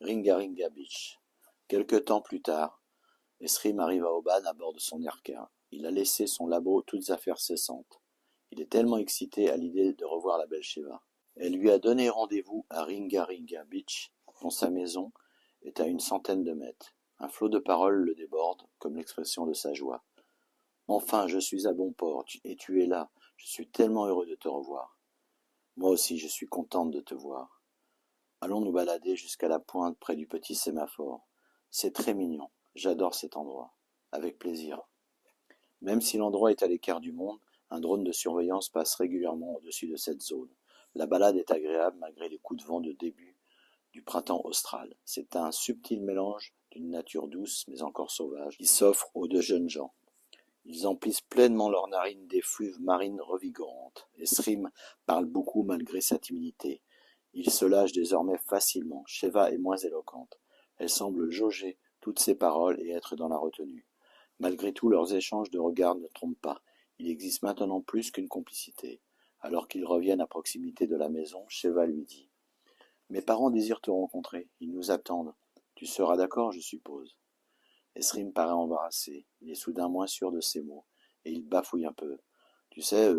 Ringa Ringa Beach. Quelque temps plus tard, Esrim arrive à Oban à bord de son Erka. Il a laissé son labo toutes affaires cessantes. Il est tellement excité à l'idée de revoir la belle Sheva. Elle lui a donné rendez-vous à Ringa Ringa Beach, dont sa maison est à une centaine de mètres. Un flot de paroles le déborde, comme l'expression de sa joie. Enfin, je suis à bon port, et tu es là. Je suis tellement heureux de te revoir. Moi aussi, je suis contente de te voir. Allons nous balader jusqu'à la pointe près du petit sémaphore. C'est très mignon. J'adore cet endroit. Avec plaisir. Même si l'endroit est à l'écart du monde, un drone de surveillance passe régulièrement au-dessus de cette zone. La balade est agréable malgré les coups de vent de début du printemps austral. C'est un subtil mélange d'une nature douce mais encore sauvage qui s'offre aux deux jeunes gens. Ils emplissent pleinement leurs narines d'effluves marines revigorantes. Esrim parle beaucoup malgré sa timidité. Il se lâche désormais facilement. Sheva est moins éloquente. Elle semble jauger toutes ses paroles et être dans la retenue. Malgré tout, leurs échanges de regards ne trompent pas. Il existe maintenant plus qu'une complicité. Alors qu'ils reviennent à proximité de la maison, Sheva lui dit « Mes parents désirent te rencontrer. Ils nous attendent. Tu seras d'accord, je suppose. » Esrim paraît embarrassé. Il est soudain moins sûr de ses mots. Et il bafouille un peu. « Tu sais,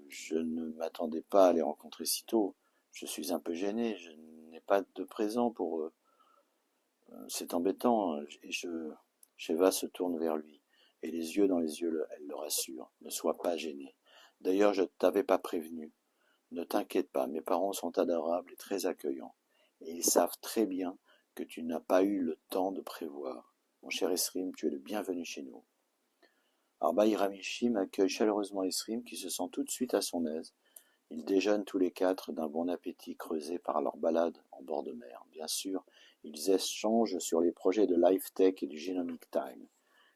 je ne m'attendais pas à les rencontrer si tôt. Je suis un peu gêné. Je n'ai pas de présent pour eux. C'est embêtant. » Et Sheva se tourne vers lui. Et les yeux dans les yeux, elle le rassure. Ne sois pas gêné. D'ailleurs, je ne t'avais pas prévenu. Ne t'inquiète pas, mes parents sont adorables et très accueillants. Et ils savent très bien que tu n'as pas eu le temps de prévoir. Mon cher Esrim, tu es le bienvenu chez nous. Arba et Ramishim accueillent chaleureusement Esrim qui se sent tout de suite à son aise. Ils déjeunent tous les quatre d'un bon appétit creusé par leur balade en bord de mer. Bien sûr, ils échangent sur les projets de LifeTech et du Genomic Time.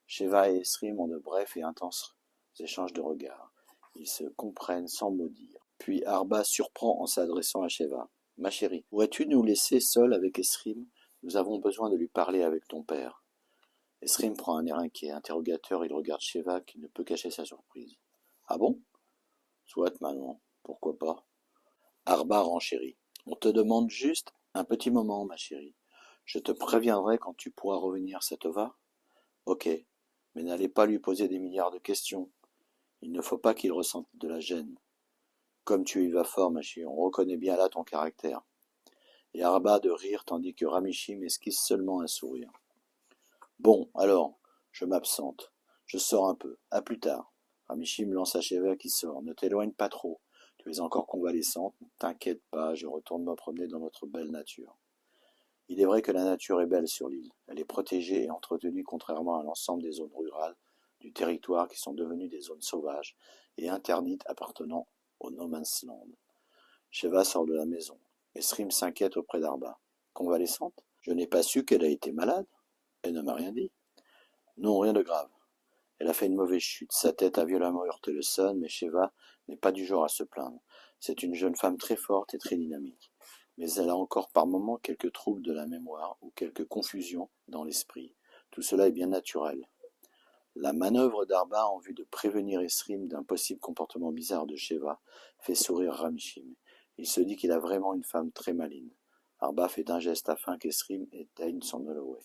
Sheva et Esrim ont de brefs et intenses échanges de regards. Ils se comprennent sans mot dire. Puis Arba surprend en s'adressant à Sheva. « Ma chérie, pourrais-tu nous laisser seuls avec Esrim? Nous avons besoin de lui parler avec ton père. » Esrim prend un air inquiet, interrogateur, il regarde Sheva qui ne peut cacher sa surprise. « Ah bon? Soit, maman, pourquoi pas? » Arba renchérit. « On te demande juste un petit moment, ma chérie. Je te préviendrai quand tu pourras revenir, ça te va? Ok, mais n'allez pas lui poser des milliards de questions. Il ne faut pas qu'il ressente de la gêne. Comme tu y vas fort, ma chérie, on reconnaît bien là ton caractère. » Et Arba de rire tandis que Ramishim esquisse seulement un sourire. « Bon, alors, je m'absente. Je sors un peu. À plus tard. » Ramishim lance à Sheva qui sort. « Ne t'éloigne pas trop. Tu es encore convalescente. Ne t'inquiète pas, je retourne me promener dans notre belle nature. » Il est vrai que la nature est belle sur l'île. Elle est protégée et entretenue contrairement à l'ensemble des zones rurales du territoire qui sont devenues des zones sauvages et interdites appartenant au No Man's Land. Sheva sort de la maison. Esrim s'inquiète auprès d'Arba. « Convalescente? Je n'ai pas su qu'elle a été malade. Elle ne m'a rien dit. » « Non, rien de grave. Elle a fait une mauvaise chute. Sa tête a violemment heurté le sol, mais Sheva n'est pas du genre à se plaindre. C'est une jeune femme très forte et très dynamique. Mais elle a encore par moments quelques troubles de la mémoire ou quelques confusions dans l'esprit. Tout cela est bien naturel. » La manœuvre d'Arba en vue de prévenir Esrim d'un possible comportement bizarre de Sheva fait sourire Ramishim. Il se dit qu'il a vraiment une femme très maligne. Arba fait un geste afin qu'Esrim éteigne son Holloway.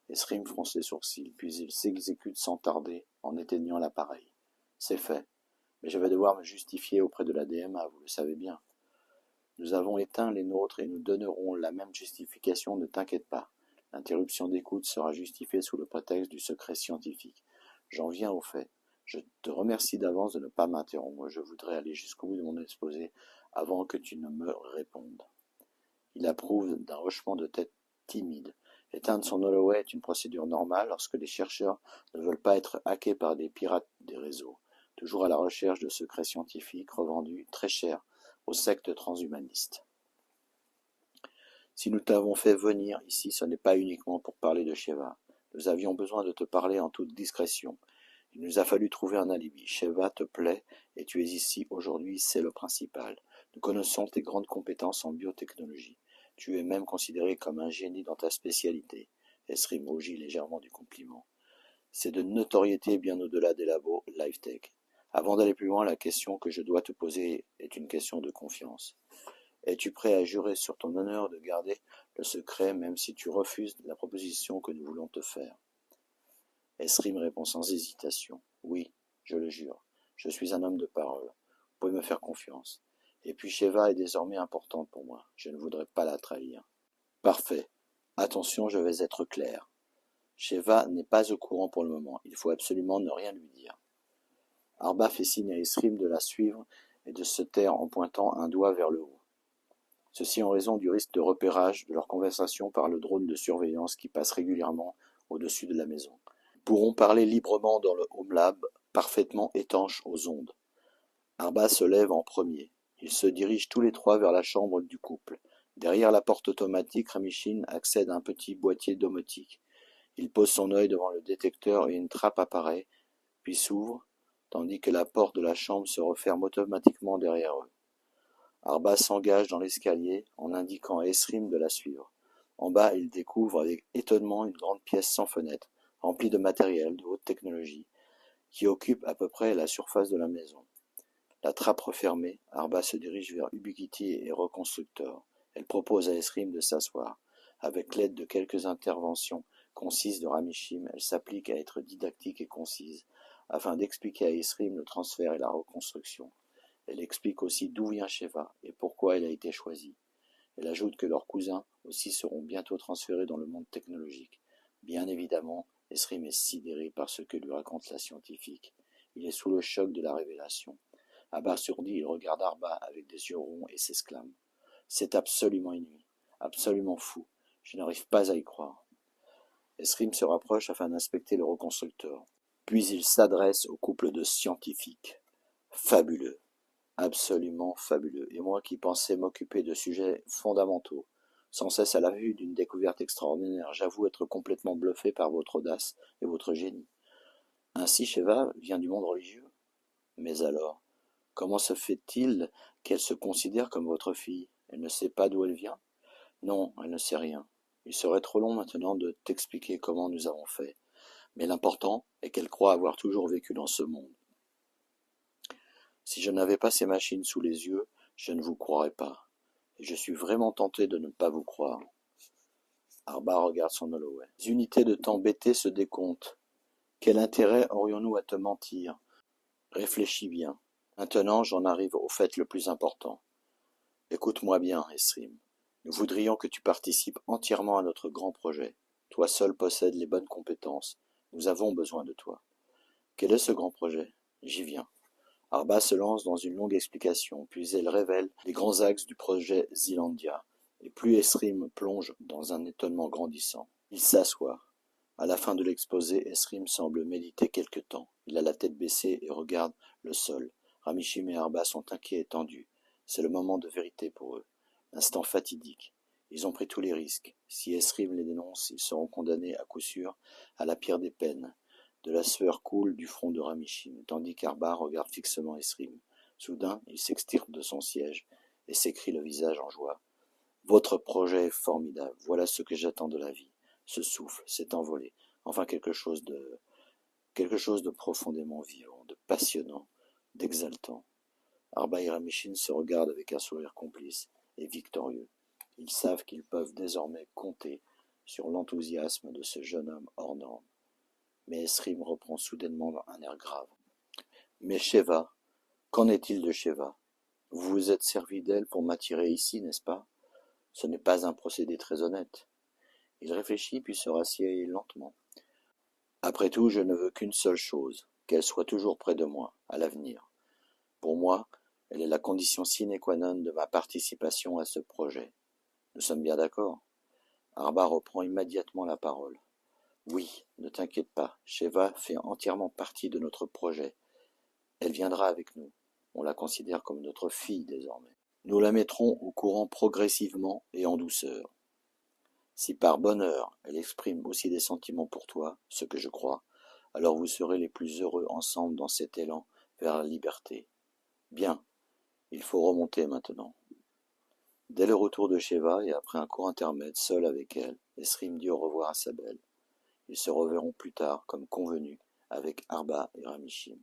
Esrim fronce les sourcils, puis il s'exécute sans tarder en éteignant l'appareil. C'est fait, mais je vais devoir me justifier auprès de la DMA, vous le savez bien. Nous avons éteint les nôtres et nous donnerons la même justification, ne t'inquiète pas. L'interruption d'écoute sera justifiée sous le prétexte du secret scientifique. J'en viens au fait. Je te remercie d'avance de ne pas m'interrompre. Je voudrais aller jusqu'au bout de mon exposé avant que tu ne me répondes. Il approuve d'un hochement de tête timide. Éteindre son Holloway est une procédure normale lorsque les chercheurs ne veulent pas être hackés par des pirates des réseaux, toujours à la recherche de secrets scientifiques revendus très cher aux sectes transhumanistes. Si nous t'avons fait venir ici, ce n'est pas uniquement pour parler de Sheva. Nous avions besoin de te parler en toute discrétion. Il nous a fallu trouver un alibi. Sheva te plaît et tu es ici aujourd'hui, c'est le principal. Nous connaissons tes grandes compétences en biotechnologie. Tu es même considéré comme un génie dans ta spécialité. Esrim rougit légèrement du compliment. C'est de notoriété bien au-delà des labos LifeTech. Avant d'aller plus loin, la question que je dois te poser est une question de confiance. Es-tu prêt à jurer sur ton honneur de garder le secret, même si tu refuses la proposition que nous voulons te faire. Esrim répond sans hésitation. Oui, je le jure, je suis un homme de parole. Vous pouvez me faire confiance. Et puis Sheva est désormais importante pour moi. Je ne voudrais pas la trahir. Parfait. Attention, je vais être clair. Sheva n'est pas au courant pour le moment. Il faut absolument ne rien lui dire. Arba fait signe à Esrim de la suivre et de se taire en pointant un doigt vers le haut. Ceci en raison du risque de repérage de leur conversation par le drone de surveillance qui passe régulièrement au-dessus de la maison. Ils pourront parler librement dans le Home Lab, parfaitement étanche aux ondes. Arba se lève en premier. Ils se dirigent tous les trois vers la chambre du couple. Derrière la porte automatique, Ramishin accède à un petit boîtier domotique. Il pose son œil devant le détecteur et une trappe apparaît, puis s'ouvre, tandis que la porte de la chambre se referme automatiquement derrière eux. Arba s'engage dans l'escalier en indiquant à Esrim de la suivre. En bas, il découvre avec étonnement une grande pièce sans fenêtre, remplie de matériel de haute technologie, qui occupe à peu près la surface de la maison. La trappe refermée, Arba se dirige vers Ubiquiti et Reconstructor. Elle propose à Esrim de s'asseoir. Avec l'aide de quelques interventions concises de Ramishim, elle s'applique à être didactique et concise, afin d'expliquer à Esrim le transfert et la reconstruction. Elle explique aussi d'où vient Sheva et pourquoi elle a été choisie. Elle ajoute que leurs cousins aussi seront bientôt transférés dans le monde technologique. Bien évidemment, Esrim est sidéré par ce que lui raconte la scientifique. Il est sous le choc de la révélation. Abasourdi, il regarde Arba avec des yeux ronds et s'exclame. C'est absolument inouï, absolument fou. Je n'arrive pas à y croire. Esrim se rapproche afin d'inspecter le reconstructeur. Puis il s'adresse au couple de scientifiques. Fabuleux, absolument fabuleux. Et moi qui pensais m'occuper de sujets fondamentaux, sans cesse à la vue d'une découverte extraordinaire, j'avoue être complètement bluffé par votre audace et votre génie. Ainsi Sheva vient du monde religieux. Mais alors, comment se fait-il qu'elle se considère comme votre fille? Elle ne sait pas d'où elle vient? Non, elle ne sait rien. Il serait trop long maintenant de t'expliquer comment nous avons fait. Mais l'important est qu'elle croit avoir toujours vécu dans ce monde. Si je n'avais pas ces machines sous les yeux, je ne vous croirais pas. Et je suis vraiment tenté de ne pas vous croire. Arba regarde son Holloway. Les unités de temps BT se décomptent. Quel intérêt aurions-nous à te mentir? Réfléchis bien. Maintenant, j'en arrive au fait le plus important. Écoute-moi bien, Esrim. Nous voudrions que tu participes entièrement à notre grand projet. Toi seul possèdes les bonnes compétences. Nous avons besoin de toi. Quel est ce grand projet? J'y viens. Arba se lance dans une longue explication, puis elle révèle les grands axes du projet Zealandia, et plus Esrim plonge dans un étonnement grandissant. Il s'assoit. À la fin de l'exposé, Esrim semble méditer quelque temps. Il a la tête baissée et regarde le sol. Ramishim et Arba sont inquiets et tendus. C'est le moment de vérité pour eux. L'instant fatidique. Ils ont pris tous les risques. Si Esrim les dénonce, ils seront condamnés à coup sûr à la pire des peines. De la sueur coule du front de Ramishim, tandis qu'Arba regarde fixement Esrim. Soudain, il s'extirpe de son siège et s'écrie le visage en joie. Votre projet est formidable. Voilà ce que j'attends de la vie. Ce souffle s'est envolé. Enfin quelque chose de profondément vivant, de passionnant, d'exaltant. Arba et Ramishin se regardent avec un sourire complice et victorieux. Ils savent qu'ils peuvent désormais compter sur l'enthousiasme de ce jeune homme hors norme. Mais Esrim reprend soudainement un air grave. Mais Sheva, qu'en est-il de Sheva? Vous vous êtes servi d'elle pour m'attirer ici, n'est-ce pas? Ce n'est pas un procédé très honnête. Il réfléchit puis se rassied lentement. Après tout, je ne veux qu'une seule chose, qu'elle soit toujours près de moi, à l'avenir. Pour moi, elle est la condition sine qua non de ma participation à ce projet. Nous sommes bien d'accord? Arba reprend immédiatement la parole. Oui, ne t'inquiète pas, Sheva fait entièrement partie de notre projet. Elle viendra avec nous. On la considère comme notre fille désormais. Nous la mettrons au courant progressivement et en douceur. Si par bonheur elle exprime aussi des sentiments pour toi, ce que je crois, alors vous serez les plus heureux ensemble dans cet élan vers la liberté. Bien, il faut remonter maintenant. Dès le retour de Sheva et après un court intermède seul avec elle, Esrim dit au revoir à sa belle. Ils se reverront plus tard, comme convenu, avec Arba et Ramishim.